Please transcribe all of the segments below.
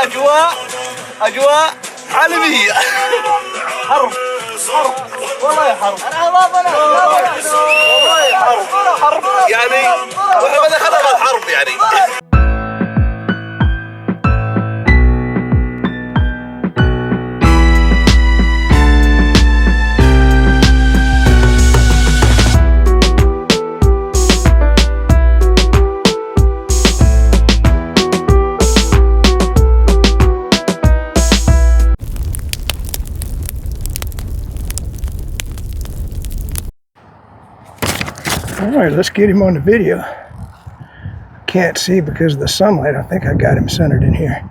أجواء عالمية. حرب والله حرب. والله حرب يعني وإحنا ما دخلنا بالحرب يعني. All right, let's get him on the video. Can't see because of the sunlight. I think I got him centered in here.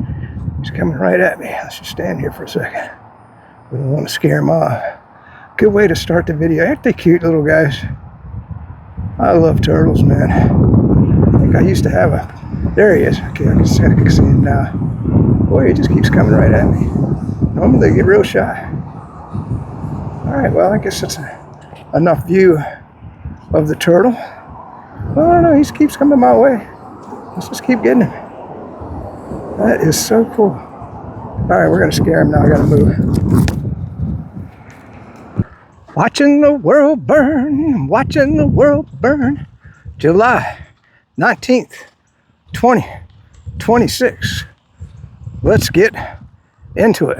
He's coming right at me. Let's just stand here for a second. We don't want to scare him off. Good way to start the video. Aren't they cute little guys? I love turtles, man. I think I used to have a... There he is. Okay, I can see him now. Boy, he just keeps coming right at me. Normally they get real shy. All right, well, I guess that's enough view of the turtle. Well, I don't know, he just keeps coming my way. Let's just keep getting him. That is so cool. All right, we're gonna scare him now. I gotta move. Watching the world burn, watching the world burn. July 19th, 2026. Let's get into it.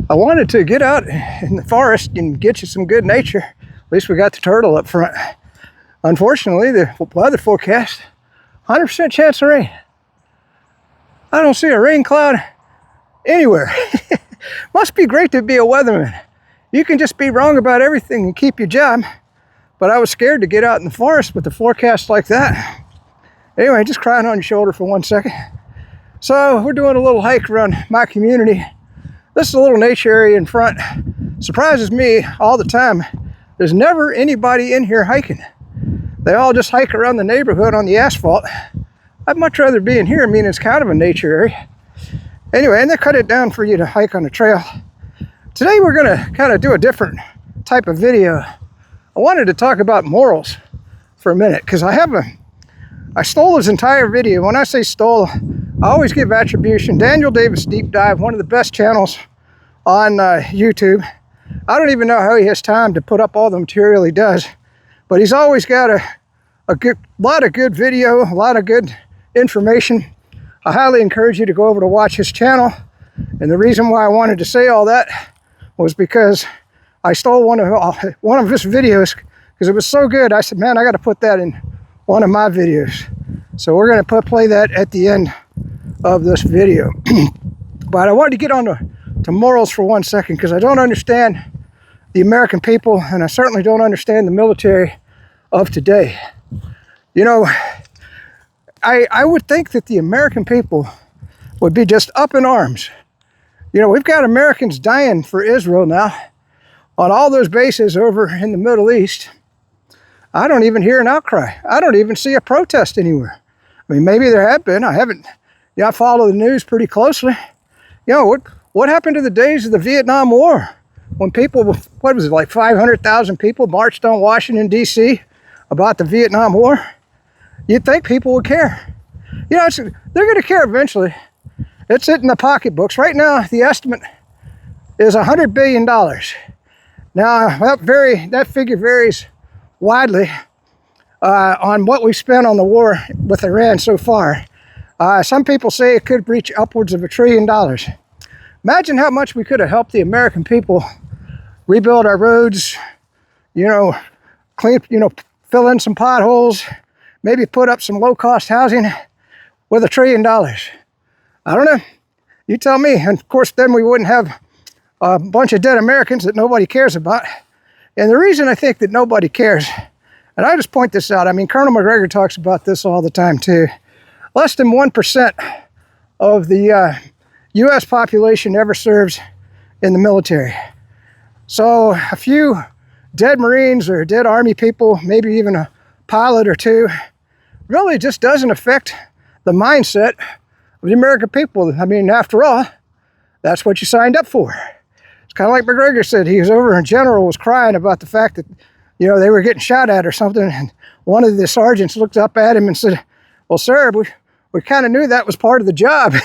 I wanted to get out in the forest and get you some good nature. At least we got the turtle up front. Unfortunately, the weather forecast, 100% chance of rain. I don't see a rain cloud anywhere. Must be great to be a weatherman. You can just be wrong about everything and keep your job. But I was scared to get out in the forest with the forecast like that. Anyway, just crying on your shoulder for 1 second. So we're doing a little hike around my community. This is a little nature area in front. Surprises me all the time. There's never anybody in here hiking. They all just hike around the neighborhood on the asphalt. I'd much rather be in here. I mean, it's kind of a nature area. Anyway, and they cut it down for you to hike on the trail. Today we're gonna kind of do a different type of video. I wanted to talk about morals for a minute because I stole his entire video. When I say stole, I always give attribution. Daniel Davis Deep Dive, one of the best channels on YouTube. I don't even know how he has time to put up all the material he does, but he's always got a lot of good video, a lot of good information. I highly encourage you to go over to watch his channel. And the reason why I wanted to say all that was because I stole one of his videos because it was so good. I said, man, I got to put that in one of my videos. So we're going to play that at the end of this video. But I wanted to get on to morals for 1 second because I don't understand the American people, and I certainly don't understand the military of today. You know, I would think that the American people would be just up in arms. You know, we've got Americans dying for Israel now on all those bases over in the Middle East. I don't even hear an outcry. I don't even see a protest anywhere. I mean, maybe there have been. I follow the news pretty closely. You know, what happened to the days of the Vietnam War? When people, what was it, like 500,000 people marched on Washington, D.C. about the Vietnam War? You'd think people would care. You know, they're going to care eventually. It's in the pocketbooks. Right now, the estimate is $100 billion. Now, that figure varies widely on what we've spent on the war with Iran so far. Some people say it could reach upwards of $1 trillion. Imagine how much we could have helped the American people rebuild our roads, you know, fill in some potholes, maybe put up some low-cost housing with $1 trillion. I don't know. You tell me. And of course, then we wouldn't have a bunch of dead Americans that nobody cares about. And the reason I think that nobody cares, and I just point this out, I mean, Colonel McGregor talks about this all the time too. Less than 1% of the U.S. population ever serves in the military. So a few dead Marines or dead Army people, maybe even a pilot or two, really just doesn't affect the mindset of the American people. I mean, after all, that's what you signed up for. It's kind of like McGregor said. He was over and General was crying about the fact that, you know, they were getting shot at or something. And one of the sergeants looked up at him and said, well, sir, we kind of knew that was part of the job.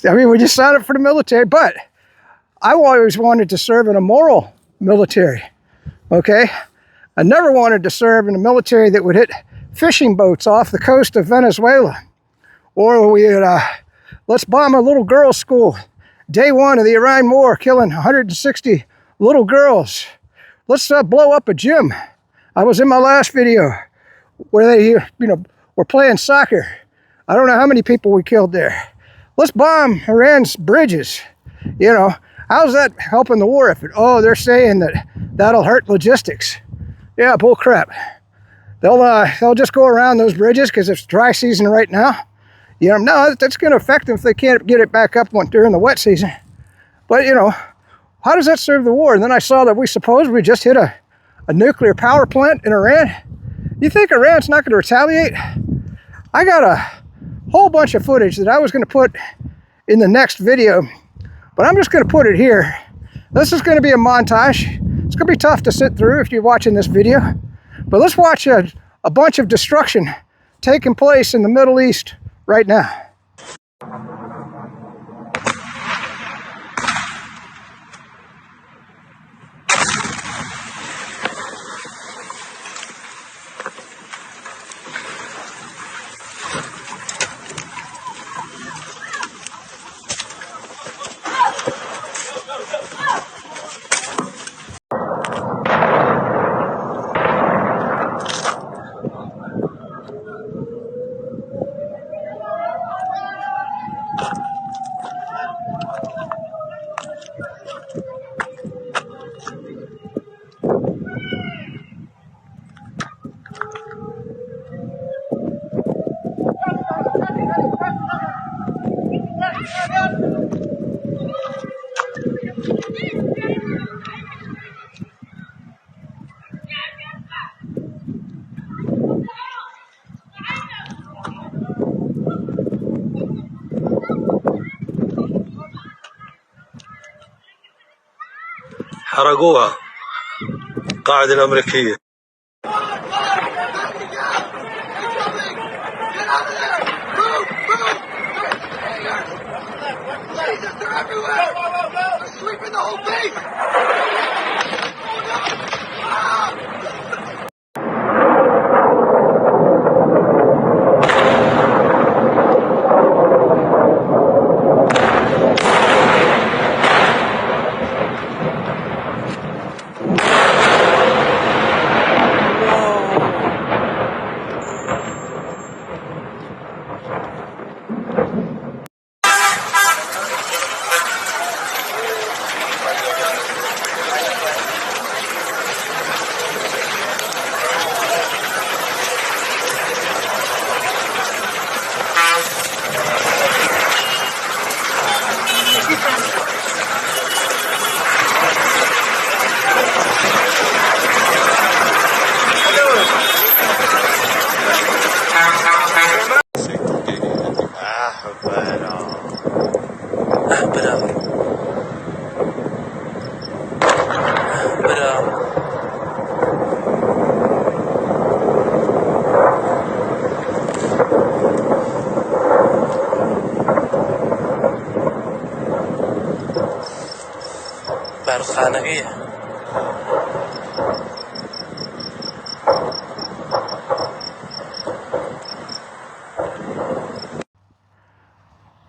I mean, we just signed up for the military, but I always wanted to serve in a moral military, okay? I never wanted to serve in a military that would hit fishing boats off the coast of Venezuela. Or let's bomb a little girls' school. Day one of the Iran war, killing 160 little girls. Let's blow up a gym. I was in my last video where they, were playing soccer. I don't know how many people we killed there. Let's bomb Iran's bridges. How's that helping the war effort? Oh, they're saying that that'll hurt logistics. Yeah, bull crap. They'll just go around those bridges because it's dry season right now. No, that's going to affect them if they can't get it back up during the wet season. But, how does that serve the war? And then I saw that we supposedly just hit a nuclear power plant in Iran. You think Iran's not going to retaliate? I got a whole bunch of footage that I was going to put in the next video, but I'm just going to put it here. This is going to be a montage. It's going to be tough to sit through if you're watching this video, but let's watch a bunch of destruction taking place in the Middle East right now. حرقوها القاعدة الأمريكية. They're everywhere! They're sweeping the whole base!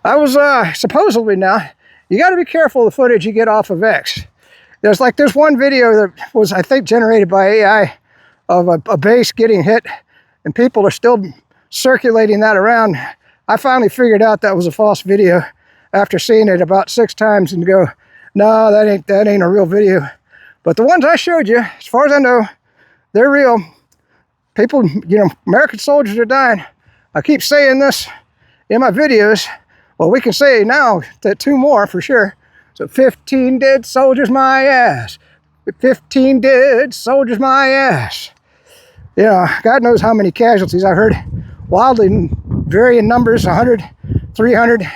I was supposedly now, you got to be careful of the footage you get off of X. There's one video that was, I think, generated by AI of a base getting hit, and people are still circulating that around. I finally figured out that was a false video after seeing it about 6 times and go, no, that ain't a real video. But the ones I showed you, as far as I know, they're real. People, American soldiers are dying. I keep saying this in my videos. Well, we can say now that 2 more for sure. So 15 dead soldiers, my ass. 15 dead soldiers, my ass. God knows how many casualties. I've heard wildly varying numbers, 100, 300.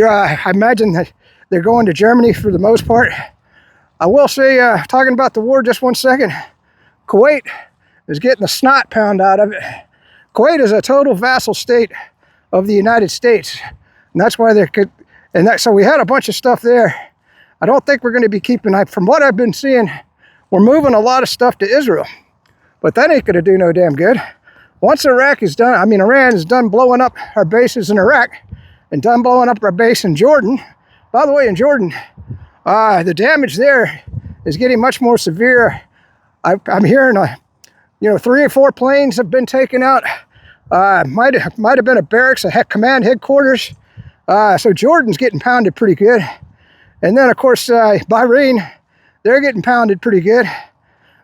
I imagine that they're going to Germany for the most part. I will say, talking about the war just 1 second, Kuwait is getting the snot pound out of it. Kuwait is a total vassal state of the United States. And that's why they could, and that, so we had a bunch of stuff there. I don't think we're going to be keeping, from what I've been seeing, we're moving a lot of stuff to Israel. But that ain't going to do no damn good. Once Iraq is done, Iran is done blowing up our bases in Iraq and done blowing up our base in Jordan. By the way, in Jordan, the damage there is getting much more severe. I'm hearing, 3 or 4 planes have been taken out. Might have been a barracks, a command headquarters. So Jordan's getting pounded pretty good. And then, of course, Bahrain, they're getting pounded pretty good.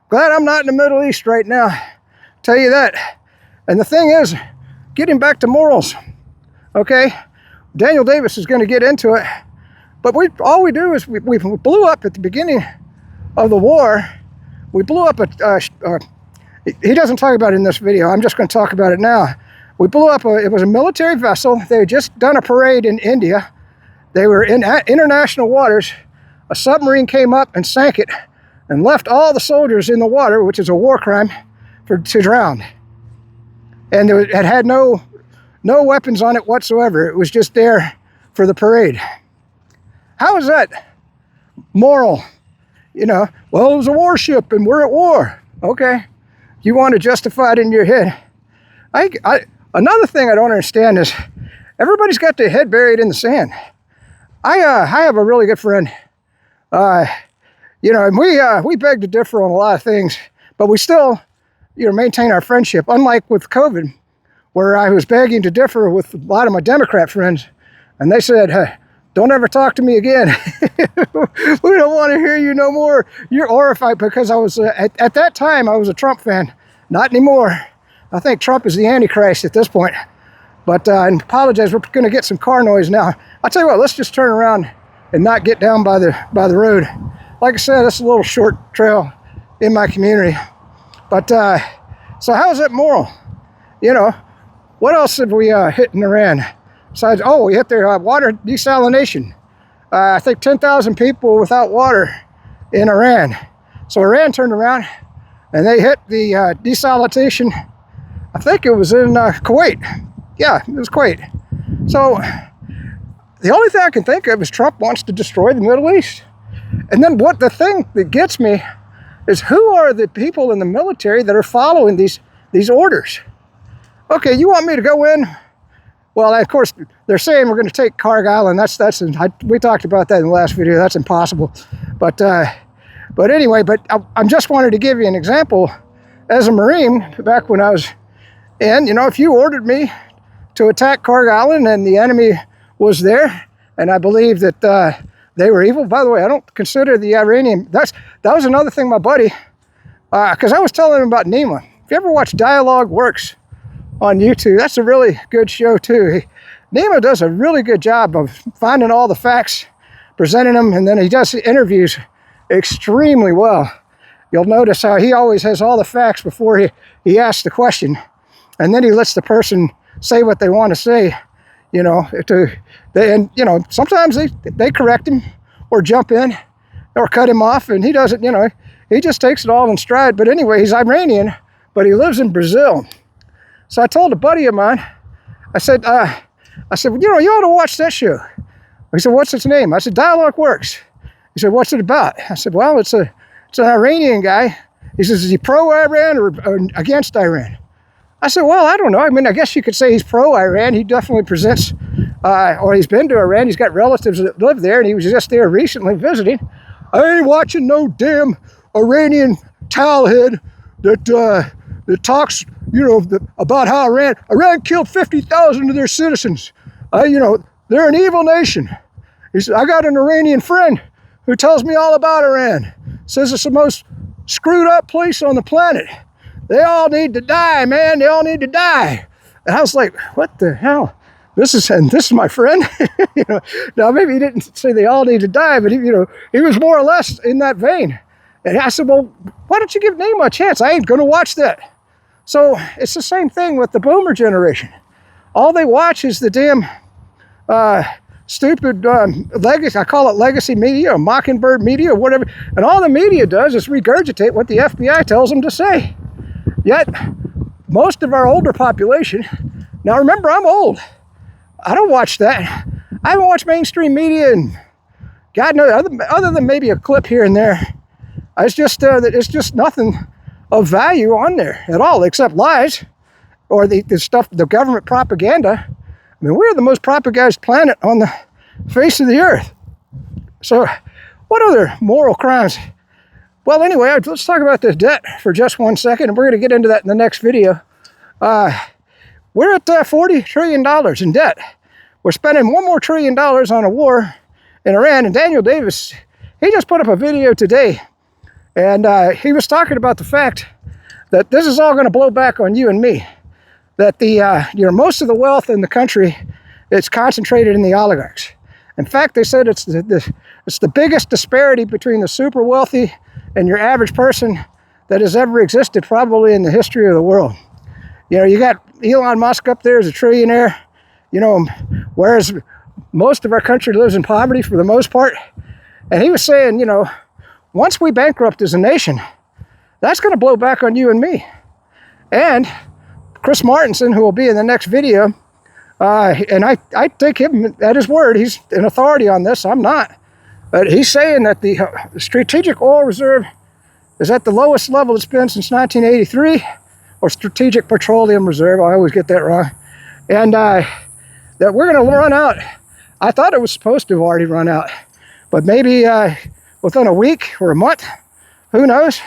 Glad I'm not in the Middle East right now, tell you that. And the thing is, getting back to morals, okay? Daniel Davis is going to get into it, but all we do is we blew up at the beginning of the war. We blew up he doesn't talk about it in this video. I'm just going to talk about it now. We blew up, it was a military vessel. They had just done a parade in India. They were in international waters. A submarine came up and sank it and left all the soldiers in the water, which is a war crime, to drown. And it had no weapons on it whatsoever. It was just there for the parade. How is that moral? Well, it was a warship and we're at war. Okay, you want to justify it in your head. Another thing I don't understand is everybody's got their head buried in the sand. I have a really good friend, and we beg to differ on a lot of things, but we still, maintain our friendship. Unlike with COVID, where I was begging to differ with a lot of my Democrat friends, and they said, don't ever talk to me again. We don't want to hear you no more. You're horrified because I was, at that time, I was a Trump fan. Not anymore. I think Trump is the Antichrist at this point. But I apologize, we're going to get some car noise now. I'll tell you what, let's just turn around and not get down by the road. Like I said, it's a little short trail in my community. But, so how is that moral? What else have we hit in Iran? Besides, we hit their water desalination. I think 10,000 people without water in Iran. So Iran turned around and they hit the desalination. I think it was in Kuwait. Yeah, it was Kuwait. So the only thing I can think of is Trump wants to destroy the Middle East. And then the thing that gets me is who are the people in the military that are following these orders? Okay, you want me to go in? Well, of course, they're saying we're going to take Cargill, and we talked about that in the last video. That's impossible. But anyway, I just wanted to give you an example. As a Marine, back when I was in, if you ordered me to attack Cargill and the enemy was there, and I believe that they were evil. By the way, I don't consider the Iranian. That was another thing, my buddy, because I was telling him about Nima. If you ever watch Dialogue Works on YouTube, that's a really good show too. Nima does a really good job of finding all the facts, presenting them, and then he does the interviews extremely well. You'll notice how he always has all the facts before he asks the question, and then he lets the person say what they want to say. Sometimes they correct him or jump in or cut him off, and he doesn't. He just takes it all in stride. But anyway, he's Iranian, but he lives in Brazil. So I told a buddy of mine, I said, you ought to watch that show. He said, what's its name? I said, Dialogue Works. He said, what's it about? I said, well, it's an Iranian guy. He says, is he pro-Iran or against Iran? I said, well, I don't know. I guess you could say he's pro-Iran. He definitely presents, or he's been to Iran. He's got relatives that live there, and he was just there recently visiting. I ain't watching no damn Iranian towelhead that talks, about how Iran killed 50,000 of their citizens. They're an evil nation. He said, I got an Iranian friend who tells me all about Iran. Says it's the most screwed up place on the planet. They all need to die, man. They all need to die. And I was like, what the hell? This is my friend. Now maybe he didn't say they all need to die, but he was more or less in that vein. And I said, well, why don't you give Nima a chance? I ain't going to watch that. So it's the same thing with the boomer generation. All they watch is the damn stupid legacy, I call it legacy media or mockingbird media or whatever. And all the media does is regurgitate what the FBI tells them to say. Yet, most of our older population, now remember, I'm old. I don't watch that. I haven't watched mainstream media, and God knows, other than maybe a clip here and there, it's just nothing of value on there at all, except lies or the stuff, the government propaganda. I mean, we're the most propagandized planet on the face of the earth. So, what other moral crimes? Well, anyway, let's talk about this debt for just 1 second, and we're going to get into that in the next video. We're at $40 trillion in debt. We're spending $1 more trillion on a war in Iran, and Daniel Davis, he just put up a video today, and he was talking about the fact that this is all going to blow back on you and me. That most of the wealth in the country is concentrated in the oligarchs. In fact, they said it's the biggest disparity between the super wealthy and your average person that has ever existed probably in the history of the world. You know, you got Elon Musk up there as a trillionaire, you know, whereas most of our country lives in poverty for the most part. And he was saying, you know, once we bankrupt as a nation, that's going to blow back on you and me. And Chris Martenson, who will be in the next video, and I take him at his word. He's an authority on this. I'm not. But he's saying that the strategic oil reserve is at the lowest level it's been since 1983, or strategic petroleum reserve. I always get that wrong. And that we're going to run out. I thought it was supposed to have already run out, but maybe within a week or a month, who knows?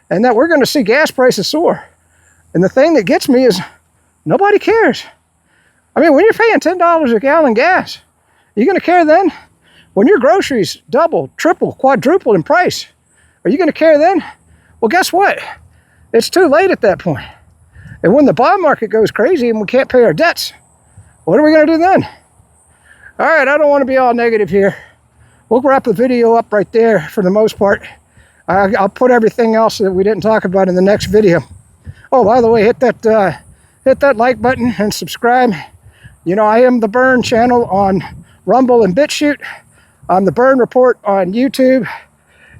And that we're going to see gas prices soar. And the thing that gets me is nobody cares. I mean, when you're paying $10 a gallon gas, are you going to care then? When your groceries double, triple, quadruple in price, are you going to care then? Well, guess what? It's too late at that point. And when the bond market goes crazy and we can't pay our debts, what are we going to do then? All right, I don't want to be all negative here. We'll wrap the video up right there for the most part. I'll put everything else that we didn't talk about in the next video. Oh, by the way, hit that like button and subscribe. You know, I am the Burn channel on Rumble and BitChute. I'm the Burn Report on YouTube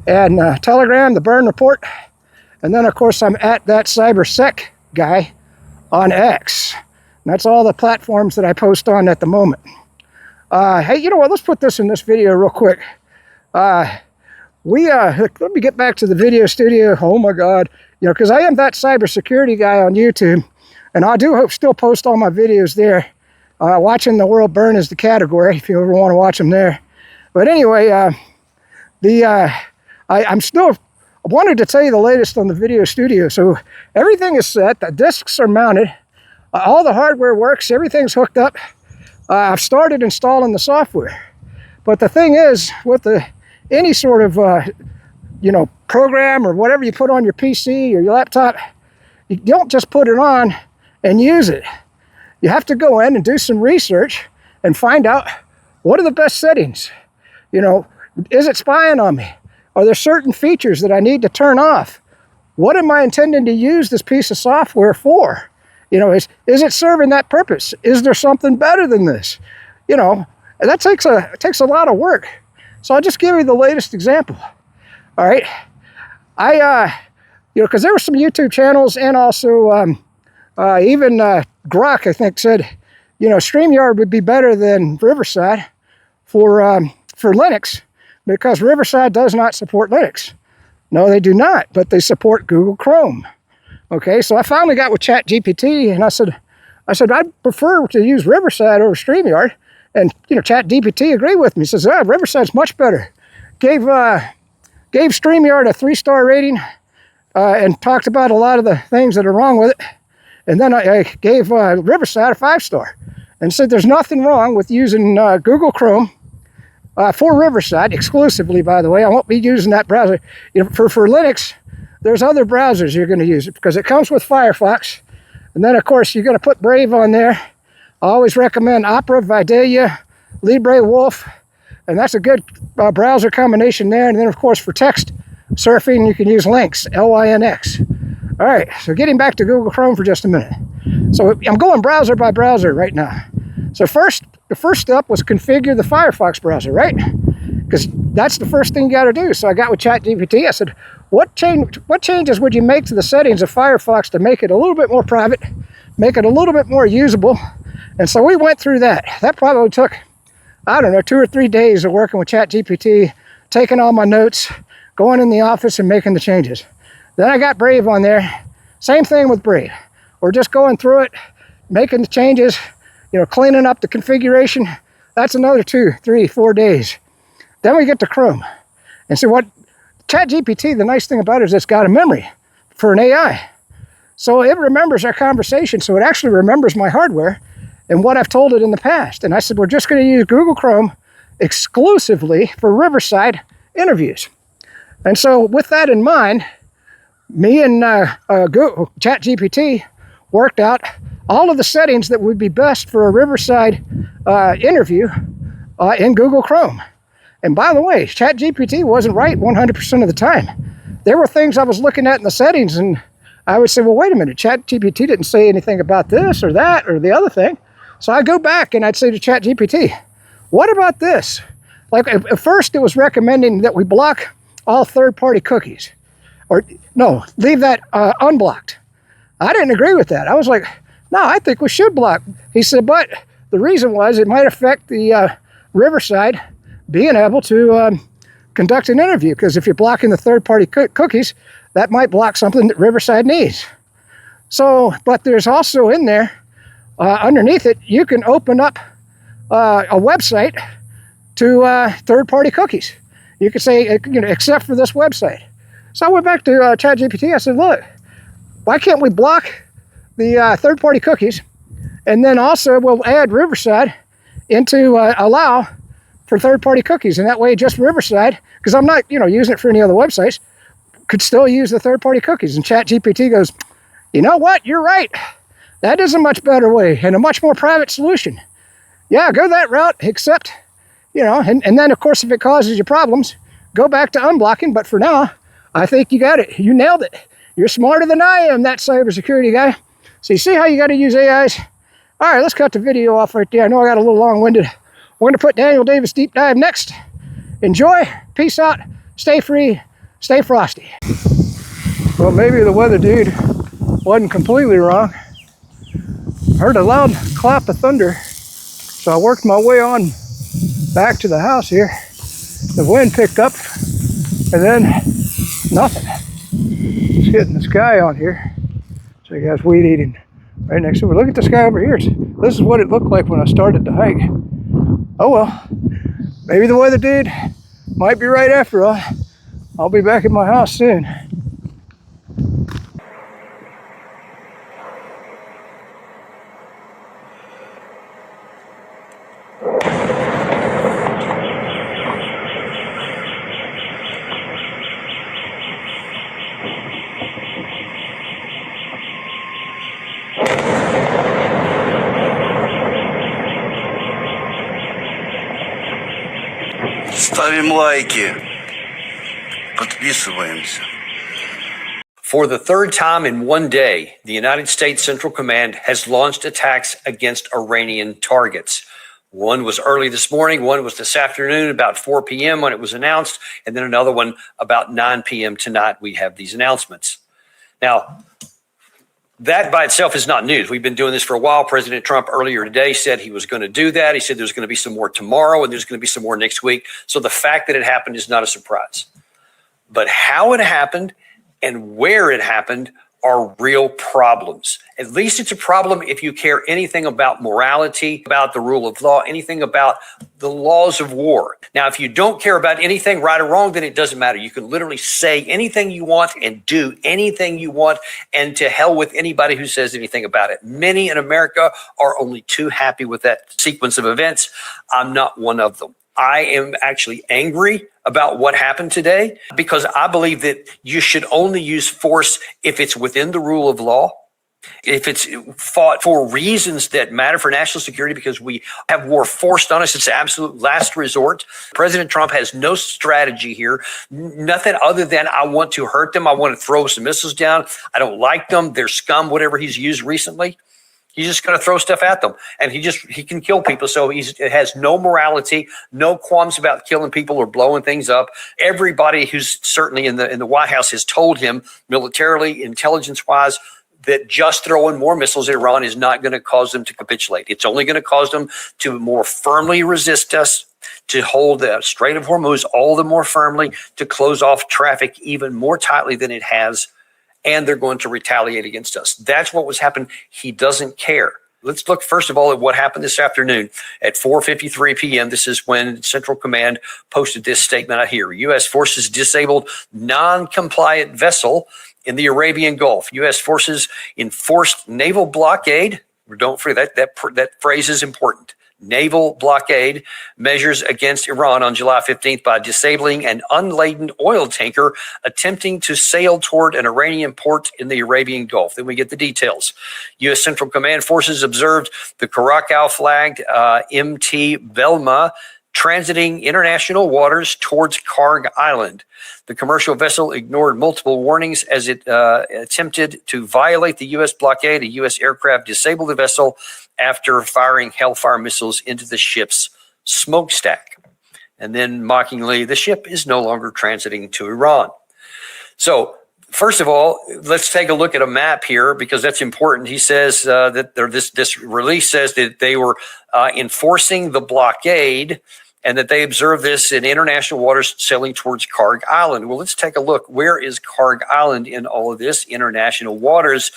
and Telegram, the Burn Report. And then, of course, I'm at that CyberSec guy on X. And that's all the platforms that I post on at the moment. Hey, you know what? Let's put this in this video real quick. Let me get back to the video studio. Oh my God. You know, because I am that cybersecurity guy on YouTube, and I do still post all my videos there. Watching the world burn is the category, if you ever want to watch them there. But anyway, I wanted to tell you the latest on the video studio. So everything is set, the discs are mounted, all the hardware works, everything's hooked up. I've started installing the software. But the thing is, with any sort of program or whatever you put on your PC or your laptop, you don't just put it on and use it. You have to go in and do some research and find out what are the best settings. You know, is it spying on me? Are there certain features that I need to turn off? What am I intending to use this piece of software for? You know, is it serving that purpose? Is there something better than this? You know, that takes a lot of work. So I'll just give you the latest example. All right, because there were some YouTube channels, and also even Grok, I think, said, you know, StreamYard would be better than Riverside for Linux, because Riverside does not support Linux. No, they do not, but they support Google Chrome. Okay, so I finally got with ChatGPT, and I said I'd prefer to use Riverside over StreamYard, and you know, ChatGPT agreed with me. He says, Riverside's much better. Gave StreamYard a 3-star rating, and talked about a lot of the things that are wrong with it. And then I gave Riverside a 5-star, and said there's nothing wrong with using Google Chrome for Riverside exclusively. By the way, I won't be using that browser. You know, for Linux, there's other browsers you're going to use it, because it comes with Firefox. And then, of course, you're going to put Brave on there. I always recommend Opera, Vidalia, LibreWolf, and that's a good browser combination there. And then, of course, for text surfing, you can use Lynx, L-Y-N-X. All right, so getting back to Google Chrome for just a minute. So I'm going browser by browser right now. So the first step was configure the Firefox browser, right? Because that's the first thing you got to do. So I got with ChatGPT. I said, what changes would you make to the settings of Firefox to make it a little bit more private, make it a little bit more usable? And so we went through that. That probably took I don't know, 2 or 3 days of working with ChatGPT, taking all my notes, going in the office and making the changes. Then I got Brave on there. Same thing with Brave. We're just going through it, making the changes, cleaning up the configuration. That's another 2, 3, 4 days. Then we get to Chrome. And so what ChatGPT, the nice thing about it is it's got a memory for an AI. So it remembers our conversation. So it actually remembers my hardware and what I've told it in the past. And I said, we're just going to use Google Chrome exclusively for Riverside interviews. And so with that in mind, me and Google, ChatGPT worked out all of the settings that would be best for a Riverside interview in Google Chrome. And by the way, ChatGPT wasn't right 100% of the time. There were things I was looking at in the settings and I would say, well, wait a minute, ChatGPT didn't say anything about this or that or the other thing. So I go back and I'd say to ChatGPT, what about this? Like at first it was recommending that we block all third-party cookies. Or no, leave that unblocked. I didn't agree with that. I was like, no, I think we should block. He said, but the reason was it might affect the Riverside being able to conduct an interview, because if you're blocking the third-party cookies, that might block something that Riverside needs. So, but there's also in there, underneath it, you can open up a website to third-party cookies. You could say, except for this website. So I went back to ChatGPT. I said, look, why can't we block the third-party cookies, and then also we'll add Riverside into allow for third-party cookies, and that way just Riverside, because I'm not using it for any other websites, could still use the third-party cookies. And ChatGPT goes, you know what, you're right. That is a much better way and a much more private solution. Yeah, go that route, except, and then of course if it causes you problems, go back to unblocking. But for now, I think you got it. You nailed it. You're smarter than I am, that cybersecurity guy. So you see how you got to use AIs? All right, let's cut the video off right there. I know I got a little long-winded. We're going to put Daniel Davis Deep Dive next. Enjoy. Peace out. Stay free. Stay frosty. Well, maybe the weather dude wasn't completely wrong. Heard a loud clap of thunder, so I worked my way on back to the house here. The wind picked up, and then nothing. It's hitting the sky on here. So you guys weed eating right next to it. Look at the sky over here. This is what it looked like when I started to hike. Oh well, maybe the weather dude might be right after all. I'll be back at my house soon. Ставим лайки. Подписываемся. For the third time in one day, the United States Central Command has launched attacks against Iranian targets. One was early this morning, one was this afternoon about 4 p.m. when it was announced, and then another one about 9 p.m. tonight. We have these announcements. Now, that by itself is not news. We've been doing this for a while. President Trump earlier today said he was going to do that. He said there's going to be some more tomorrow and there's going to be some more next week. So the fact that it happened is not a surprise. But how it happened and where it happened are real problems. At least it's a problem if you care anything about morality, about the rule of law, anything about the laws of war. Now, if you don't care about anything, right or wrong, then it doesn't matter. You can literally say anything you want and do anything you want, and to hell with anybody who says anything about it. Many in America are only too happy with that sequence of events. I'm not one of them. I am actually angry about what happened today because I believe that you should only use force if it's within the rule of law, if it's fought for reasons that matter for national security, because we have war forced on us. It's the absolute last resort. President Trump has no strategy here, nothing other than I want to hurt them. I want to throw some missiles down. I don't like them. They're scum, whatever he's used recently. He's just going to throw stuff at them, and he can kill people. So he has no morality, no qualms about killing people or blowing things up. Everybody who's certainly in the White House has told him militarily, intelligence-wise, that just throwing more missiles at Iran is not going to cause them to capitulate. It's only going to cause them to more firmly resist us, to hold the Strait of Hormuz all the more firmly, to close off traffic even more tightly than it has, and they're going to retaliate against us. That's what was happening. He doesn't care. Let's look first of all at what happened this afternoon at 4:53 p.m. This is when Central Command posted this statement out here. U.S. forces disabled non-compliant vessel in the Arabian Gulf. U.S. forces enforced naval blockade. Don't forget that phrase is important. Naval blockade measures against Iran on July 15th by disabling an unladen oil tanker attempting to sail toward an Iranian port in the Arabian Gulf. Then we get the details. U.S. Central Command forces observed the Curacao-flagged MT Velma transiting international waters towards Karg Island. The commercial vessel ignored multiple warnings as it attempted to violate the U.S. blockade. A U.S. aircraft disabled the vessel after firing Hellfire missiles into the ship's smokestack. And then mockingly, the ship is no longer transiting to Iran. So first of all, let's take a look at a map here because that's important. He says that this release says that they were enforcing the blockade and that they observed this in international waters sailing towards Karg Island. Well, let's take a look. Where is Karg Island in all of this? International waters.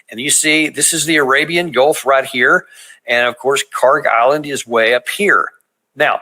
And you see, this is the Arabian Gulf right here. And of course, Karg Island is way up here. Now,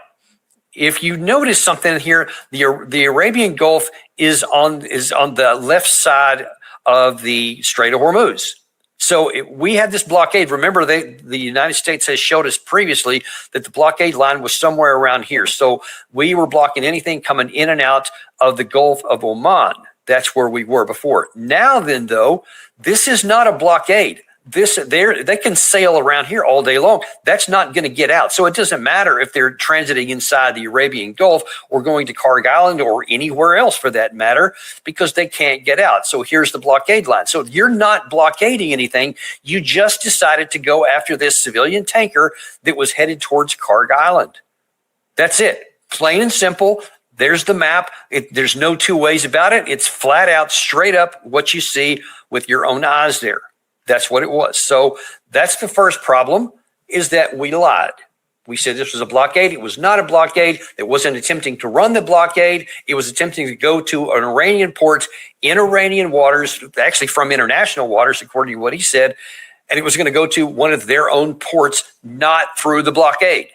if you notice something here, the Arabian Gulf is on the left side of the Strait of Hormuz. So we had this blockade. Remember, the United States has showed us previously that the blockade line was somewhere around here. So we were blocking anything coming in and out of the Gulf of Oman. That's where we were before. Now then, though, this is not a blockade. They can sail around here all day long. That's not going to get out. So it doesn't matter if they're transiting inside the Arabian Gulf or going to Karg Island or anywhere else for that matter, because they can't get out. So here's the blockade line. So you're not blockading anything. You just decided to go after this civilian tanker that was headed towards Karg Island. That's it. Plain and simple. There's the map. There's no two ways about it. It's flat out, straight up what you see with your own eyes there. That's what it was. So that's the first problem, is that we lied. We said this was a blockade. It was not a blockade. It wasn't attempting to run the blockade. It was attempting to go to an Iranian port in Iranian waters, actually from international waters, according to what he said. And it was going to go to one of their own ports, not through the blockade.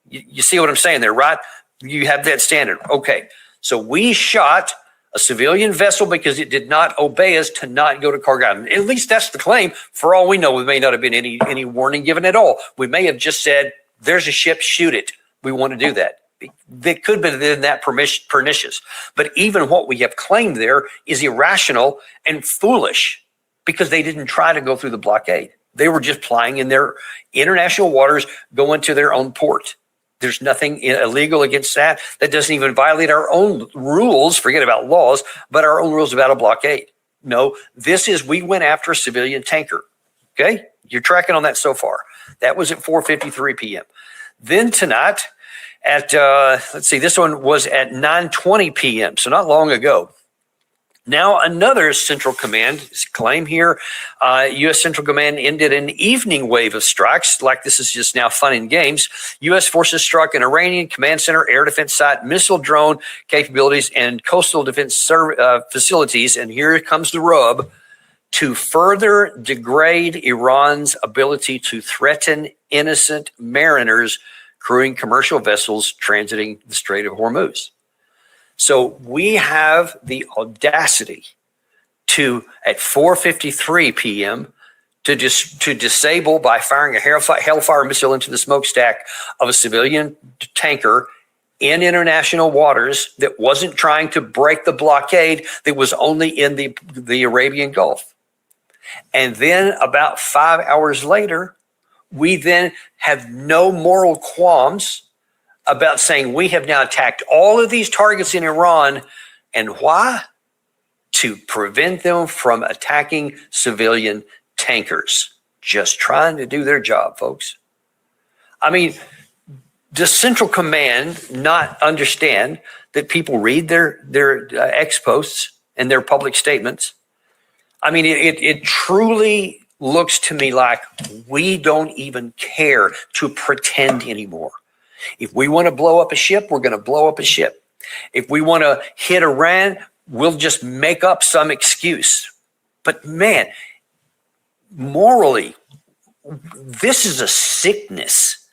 You see what I'm saying there, right? You have that standard. Okay. So we shot a civilian vessel because it did not obey us to not go to Karg Island. At least that's the claim. For all we know, we may not have been any warning given at all. We may have just said, there's a ship, shoot it. We want to do that. It could have been that pernicious. But even what we have claimed there is irrational and foolish because they didn't try to go through the blockade. They were just plying in their international waters, going to their own port. There's nothing illegal against that. That doesn't even violate our own rules, forget about laws, but our own rules about a blockade. No, we went after a civilian tanker. Okay? You're tracking on that so far. That was at 4:53 p.m. Then tonight at, this one was at 9:20 p.m., so not long ago. Now, another Central Command claim here, U.S. Central Command ended an evening wave of strikes, like this is just now fun and games. U.S. forces struck an Iranian command center, air defense site, missile drone capabilities, and coastal defense facilities. And here comes the rub, to further degrade Iran's ability to threaten innocent mariners crewing commercial vessels transiting the Strait of Hormuz. So we have the audacity to, at 4:53 p.m., to disable by firing a Hellfire missile into the smokestack of a civilian tanker in international waters that wasn't trying to break the blockade, that was only in the Arabian Gulf. And then about 5 hours later, we then have no moral qualms about saying we have now attacked all of these targets in Iran. And why? To prevent them from attacking civilian tankers. Just trying to do their job, folks. I mean, does Central Command not understand that people read their ex posts and their public statements? I mean, it truly looks to me like we don't even care to pretend anymore. If we want to blow up a ship, we're going to blow up a ship. If we want to hit Iran, we'll just make up some excuse. But man, morally, this is a sickness.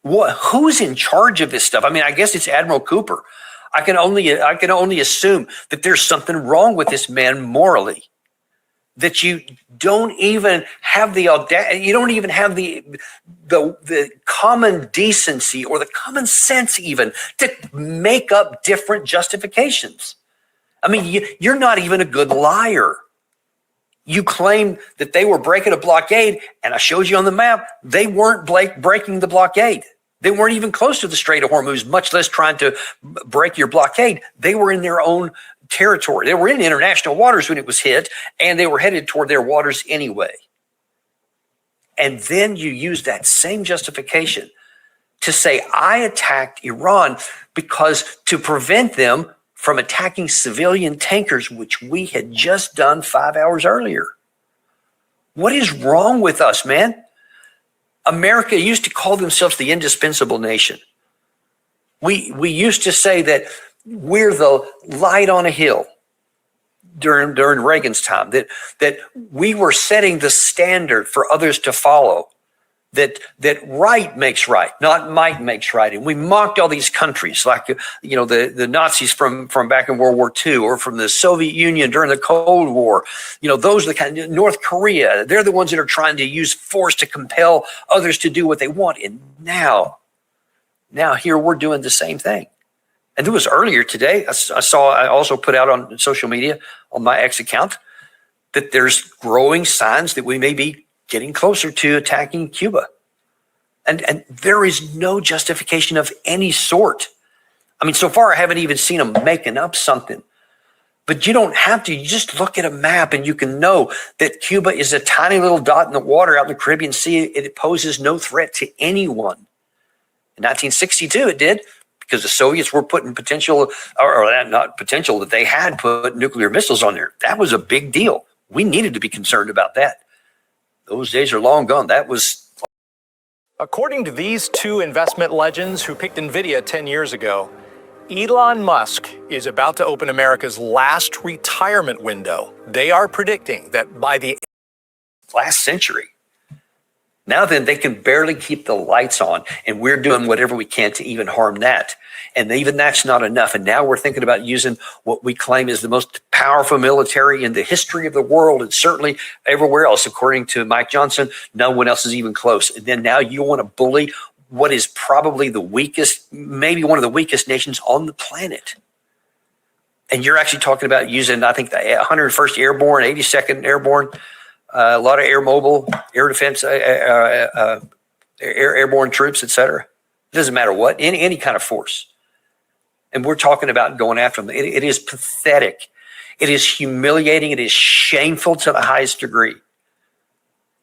Who's in charge of this stuff? I mean, I guess it's Admiral Cooper. I can only assume that there's something wrong with this man morally. That you don't even have the audacity, you don't even have the common decency or the common sense even to make up different justifications. I mean, you're not even a good liar. You claim that they were breaking a blockade, and I showed you on the map, they weren't breaking the blockade. They weren't even close to the Strait of Hormuz, much less trying to break your blockade. They were in their own territory. They were in international waters when it was hit, and they were headed toward their waters anyway. And then you use that same justification to say, I attacked Iran because to prevent them from attacking civilian tankers, which we had just done 5 hours earlier. What is wrong with us, man? America used to call themselves the indispensable nation. We used to say that we're the light on a hill during Reagan's time, that we were setting the standard for others to follow, that right makes right, not might makes right. And we mocked all these countries like, the Nazis from back in World War II or from the Soviet Union during the Cold War. Those are the kind of North Korea. They're the ones that are trying to use force to compel others to do what they want. And now here we're doing the same thing. And it was earlier today, I also put out on social media, on my X account, that there's growing signs that we may be getting closer to attacking Cuba. And there is no justification of any sort. I mean, so far I haven't even seen them making up something. But you don't have to. You just look at a map and you can know that Cuba is a tiny little dot in the water out in the Caribbean Sea. It poses no threat to anyone. In 1962, it did. Because the Soviets were putting potential, or not potential, that they had put nuclear missiles on there. That was a big deal. We needed to be concerned about that. Those days are long gone. That was. According to these two investment legends who picked NVIDIA 10 years ago, Elon Musk is about to open America's last retirement window. They are predicting that by the last century. Now then, they can barely keep the lights on, and we're doing whatever we can to even harm that. And even that's not enough. And now we're thinking about using what we claim is the most powerful military in the history of the world, and certainly everywhere else. According to Mike Johnson, no one else is even close. And then now you want to bully what is probably the weakest, maybe one of the weakest nations on the planet. And you're actually talking about using, I think, the 101st Airborne, 82nd Airborne, a lot of air mobile, air defense, airborne troops, et cetera. It doesn't matter what, any kind of force. And we're talking about going after them. It is pathetic. It is humiliating. It is shameful to the highest degree.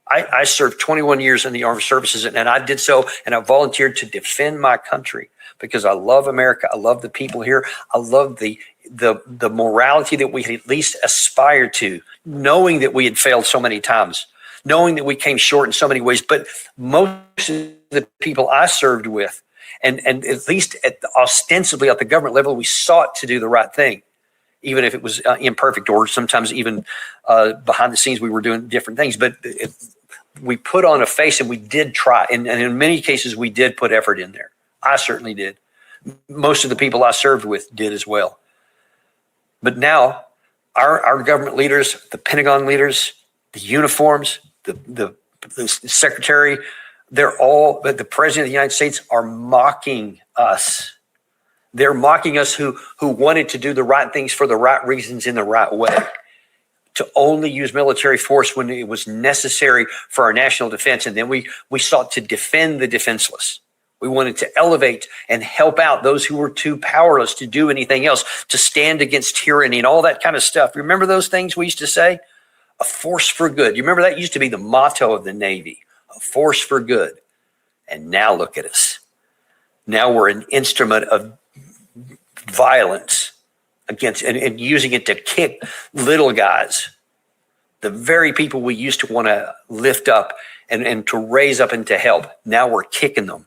I served 21 years in the armed services, and I did so, and I volunteered to defend my country because I love America. I love the people here. I love the morality that we at least aspire to, knowing that we had failed so many times, knowing that we came short in so many ways. But most of the people I served with, and at least ostensibly at the government level, we sought to do the right thing, even if it was imperfect, or sometimes even behind the scenes we were doing different things. But we put on a face, and we did try. And in many cases, we did put effort in there. I certainly did. Most of the people I served with did as well. But now our government leaders, the Pentagon leaders, the uniforms, the secretary, the president of the United States are mocking us. They're mocking us who wanted to do the right things for the right reasons in the right way, to only use military force when it was necessary for our national defense. And then we sought to defend the defenseless. We wanted to elevate and help out those who were too powerless to do anything else, to stand against tyranny and all that kind of stuff. Remember those things we used to say? A force for good. You remember that used to be the motto of the Navy, a force for good. And now look at us. Now we're an instrument of violence against and using it to kick little guys. The very people we used to want to lift up and to raise up and to help. Now we're kicking them.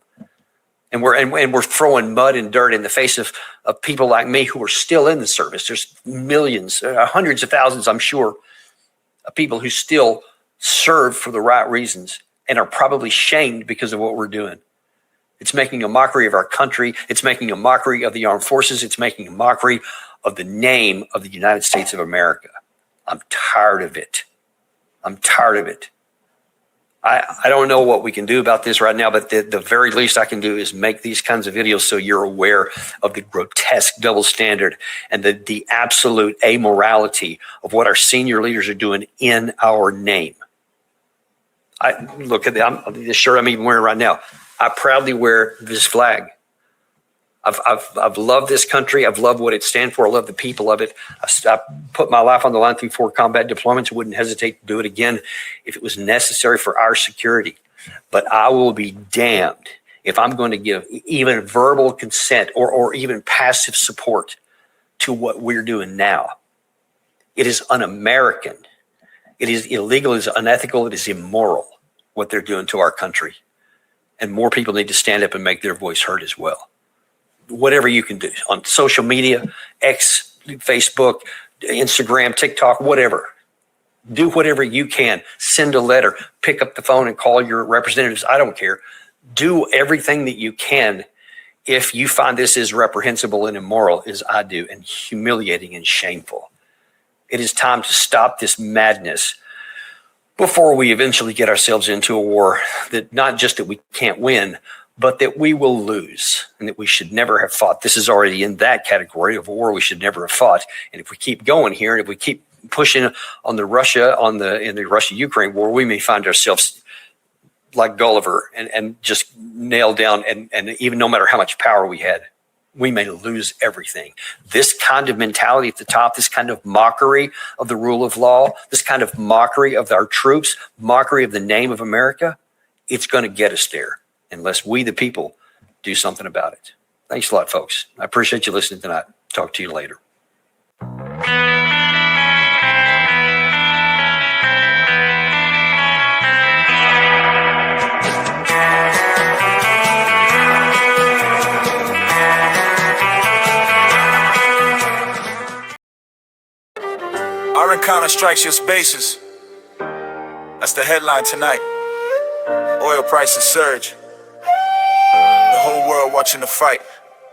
And we're throwing mud and dirt in the face of people like me who are still in the service. There's millions, hundreds of thousands, I'm sure, of people who still serve for the right reasons and are probably shamed because of what we're doing. It's making a mockery of our country. It's making a mockery of the armed forces. It's making a mockery of the name of the United States of America. I'm tired of it. I'm tired of it. I don't know what we can do about this right now, but the very least I can do is make these kinds of videos so you're aware of the grotesque double standard and the absolute amorality of what our senior leaders are doing in our name. I look at the shirt I'm even wearing right now. I proudly wear this flag. I've loved this country. I've loved what it stands for. I love the people of it. I put my life on the line through 4 combat deployments. I wouldn't hesitate to do it again if it was necessary for our security. But I will be damned if I'm going to give even verbal consent or even passive support to what we're doing now. It is un-American. It is illegal. It is unethical. It is immoral what they're doing to our country. And more people need to stand up and make their voice heard as well. Whatever you can do on social media, X, Facebook, Instagram, TikTok, whatever. Do whatever you can. Send a letter, pick up the phone and call your representatives. I don't care. Do everything that you can if you find this is reprehensible and immoral as I do, and humiliating and shameful. It is time to stop this madness before we eventually get ourselves into a war that not just that we can't win, but that we will lose and that we should never have fought. This is already in that category of a war we should never have fought. And if we keep going here, and if we keep pushing on the Russia, in the Russia-Ukraine war, we may find ourselves like Gulliver and just nailed down. And even no matter how much power we had, we may lose everything. This kind of mentality at the top, this kind of mockery of the rule of law, this kind of mockery of our troops, mockery of the name of America, it's going to get us there unless we, the people, do something about it. Thanks a lot, folks. I appreciate you listening tonight. Talk to you later. Our encounter strikes your spaces. That's the headline tonight. Oil prices surge. The whole world watching the fight.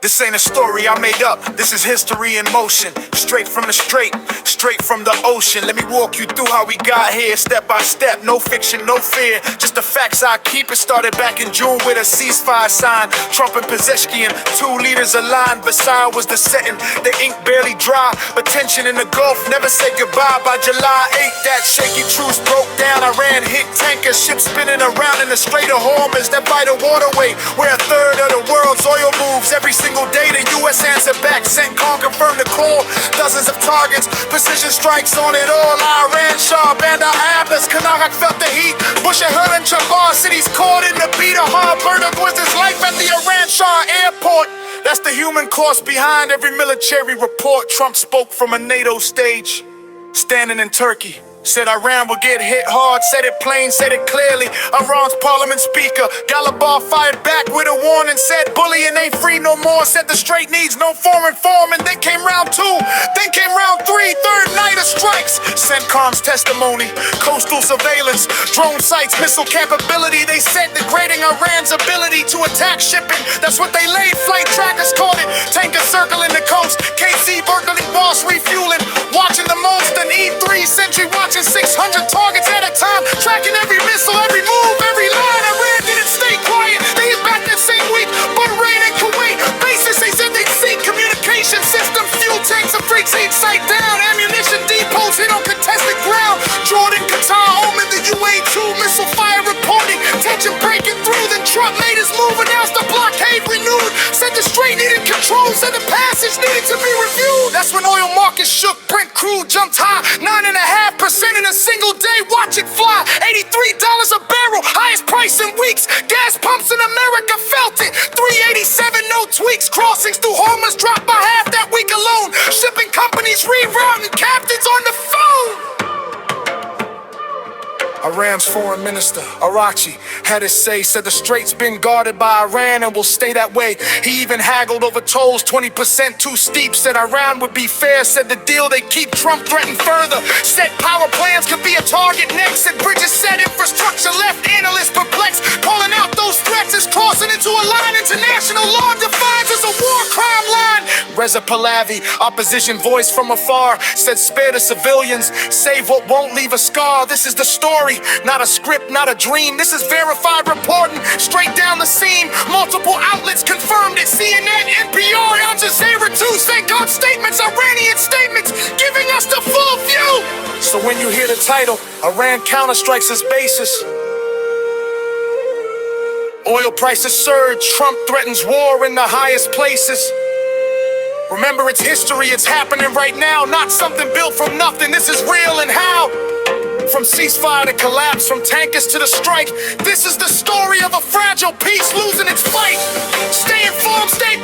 This ain't a story I made up, this is history in motion. Straight from the straight from the ocean. Let me walk you through how we got here, step by step. No fiction, no fear, just the facts I keep. It started back in June with a ceasefire sign. Trump and Pezeshkian, 2 leaders aligned. Versailles was the setting, the ink barely dry. But tension in the Gulf never said goodbye. By July 8th, that shaky truce broke down. Iran hit tankers, ships spinning around in the Strait of Hormuz. That vital waterway where 1/3 of the world's oil moves every single day. The U.S. answered back, CENTCOM confirmed the call. Dozens of targets, precision strikes on it all. Iran, Shah, Bandar Abbas, Kanakh felt the heat. Bush and Hur and Chabar cities caught in the beat. A hard burner was his life at the Iran Shah airport. That's the human cost behind every military report. Trump spoke from a NATO stage, standing in Turkey. Said Iran will get hit hard, said it plain, said it clearly. Iran's parliament speaker, Ghalibaf, fired back with a warning. Said bullying ain't free no more, said the strait needs no foreign form. And then came round 2, then came round 3, third night of strikes. CENTCOM's testimony, coastal surveillance, drone sites, missile capability. They said degrading Iran's ability to attack shipping. That's what they laid, flight trackers called it. Tanker circling the coast, KC Berkeley boss refueling. Watching the most, an E3 Sentry watching 600 targets at a time, tracking every missile, every move, every line. Iran didn't stay quiet, they hit back that same week. Bahrain and Kuwait bases, they said they'd seen communication systems, fuel tanks and freight site down, ammunition depots hit on contested ground. Jordan, Qatar, Oman, the UAE-2 missile fire reporting, tension breaking through. Then Trump made his move, announced the blockade renewed. Said the strait needed control, said the passage needed to be reviewed. That's when oil markets shook, Brent crude jumped high, 9.5% in a single day. Watch it fly, $83 a barrel, highest price in weeks. Gas pumps in America felt it, 387, no tweaks. Crossings through Hormuz dropped by half that week alone. Shipping companies rerouting, captains on the phone. Iran's foreign minister, Arachi, had his say, said the strait's been guarded by Iran and will stay that way. He even haggled over tolls, 20% too steep, said Iran would be fair, said the deal they keep. Trump threatened further, said power plants could be a target next, said Bridges said infrastructure left analysts perplexed, calling out those threats as crossing into a line international law defines as a war crime line. Reza Pahlavi, opposition voice from afar, said spare the civilians, save what won't leave a scar. This is the story, not a script, not a dream. This is verified reporting, straight down the seam. Multiple outlets confirmed it. CNN, NPR, Al Jazeera too. Say God statements, Iranian statements, giving us the full view. So when you hear the title, Iran counterstrikes its basis, oil prices surge, Trump threatens war in the highest places. Remember, it's history, it's happening right now, not something built from nothing. This is real and how. From ceasefire to collapse, from tankers to the strike, this is the story of a fragile peace losing its fight. Stay informed, stay